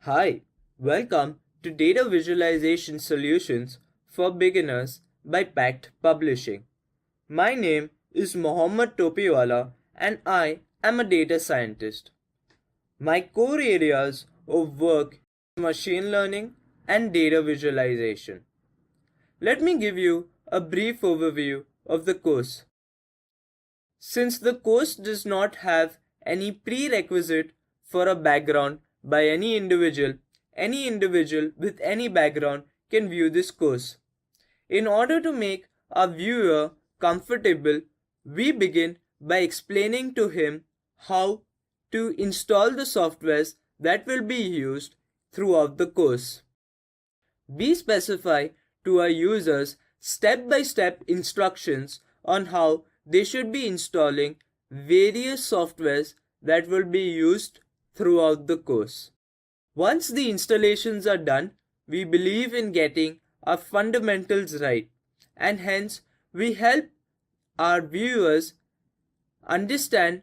Hi, welcome to Data Visualization Solutions for Beginners by Pact Publishing. My name is Mohammad Topiwala and I am a data scientist. My core areas of work are machine learning and data visualization. Let me give you a brief overview of the course. Since the course does not have any prerequisite for a background by any individual with any background can view this course. In order to make our viewer comfortable, we begin by explaining to him how to install the softwares that will be used throughout the course. We specify to our users step-by-step instructions on how they should be installing various softwares that will be used throughout the course. Once the installations are done, we believe in getting our fundamentals right, and hence we help our viewers understand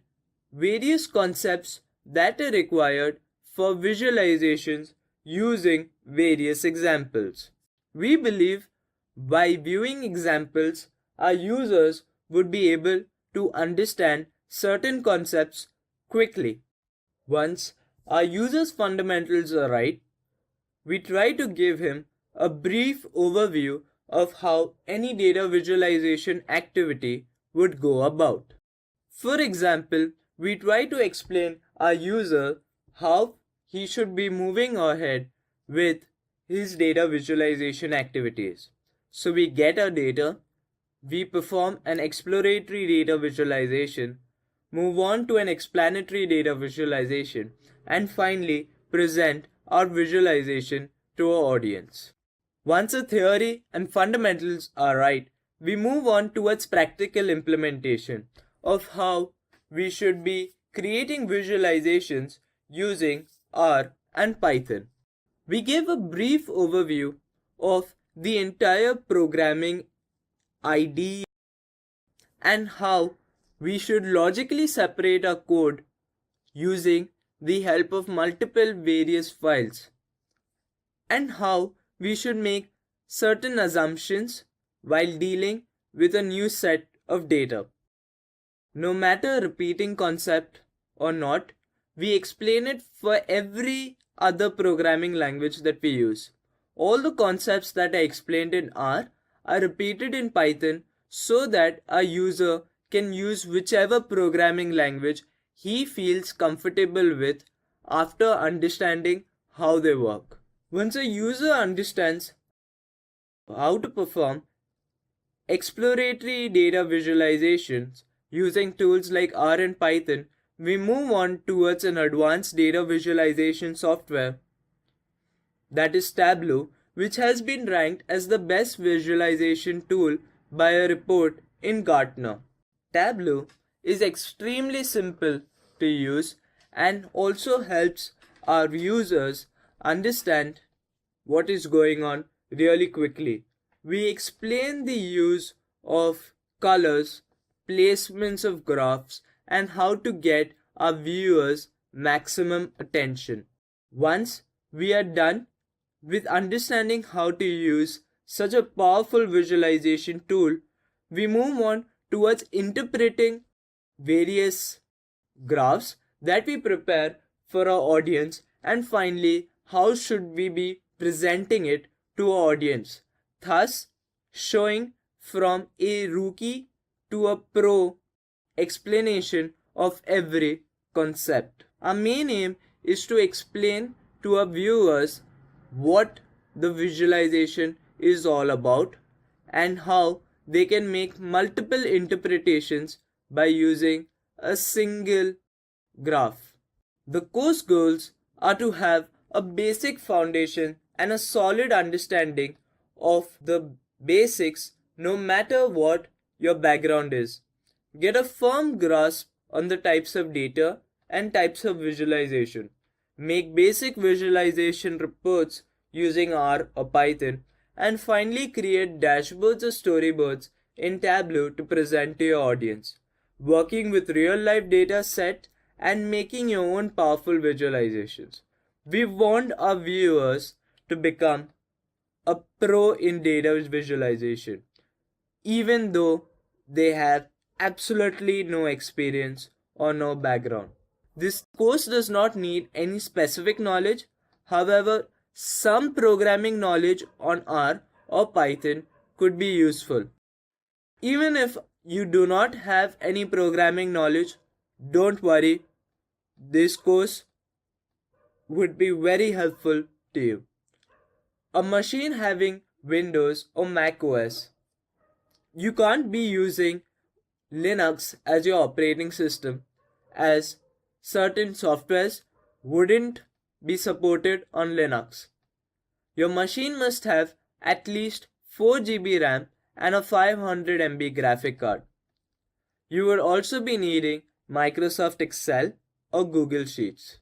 various concepts that are required for visualizations using various examples. We believe by viewing examples, our users would be able to understand certain concepts quickly. Once our user's fundamentals are right, we try to give him a brief overview of how any data visualization activity would go about. For example, we try to explain our user how he should be moving ahead with his data visualization activities. So we get our data, we perform an exploratory data visualization, move on to an explanatory data visualization, and finally present our visualization to our audience. Once the theory and fundamentals are right, we move on towards practical implementation of how we should be creating visualizations using R and Python. We give a brief overview of the entire programming idea and how we should logically separate our code using the help of multiple various files, and how we should make certain assumptions while dealing with a new set of data. No matter repeating concept or not, we explain it for every other programming language that we use. All the concepts that I explained in R are repeated in Python so that a user can use whichever programming language he feels comfortable with after understanding how they work. Once a user understands how to perform exploratory data visualizations using tools like R and Python, we move on towards an advanced data visualization software, that is Tableau, which has been ranked as the best visualization tool by a report in Gartner. Tableau is extremely simple to use and also helps our users understand what is going on really quickly. We explain the use of colors, placements of graphs, and how to get our viewers maximum attention. Once we are done with understanding how to use such a powerful visualization tool, we move on towards interpreting various graphs that we prepare for our audience, and finally how should we be presenting it to our audience, thus showing from a rookie to a pro explanation of every concept. Our main aim is to explain to our viewers what the visualization is all about and how they can make multiple interpretations by using a single graph. The course goals are to have a basic foundation and a solid understanding of the basics no matter what your background is. Get a firm grasp on the types of data and types of visualization. Make basic visualization reports using R or Python, and finally create dashboards or storyboards in Tableau to present to your audience. Working with real life data set and making your own powerful visualizations. We want our viewers to become a pro in data visualization, even though they have absolutely no experience or no background. This course does not need any specific knowledge. However, some programming knowledge on R or Python could be useful. Even if you do not have any programming knowledge, don't worry. This course would be very helpful to you. A machine having Windows or Mac OS, you can't be using Linux as your operating system, as certain softwares wouldn't be supported on Linux. Your machine must have at least 4 GB RAM and a 500 MB graphic card. You would also be needing Microsoft Excel or Google Sheets.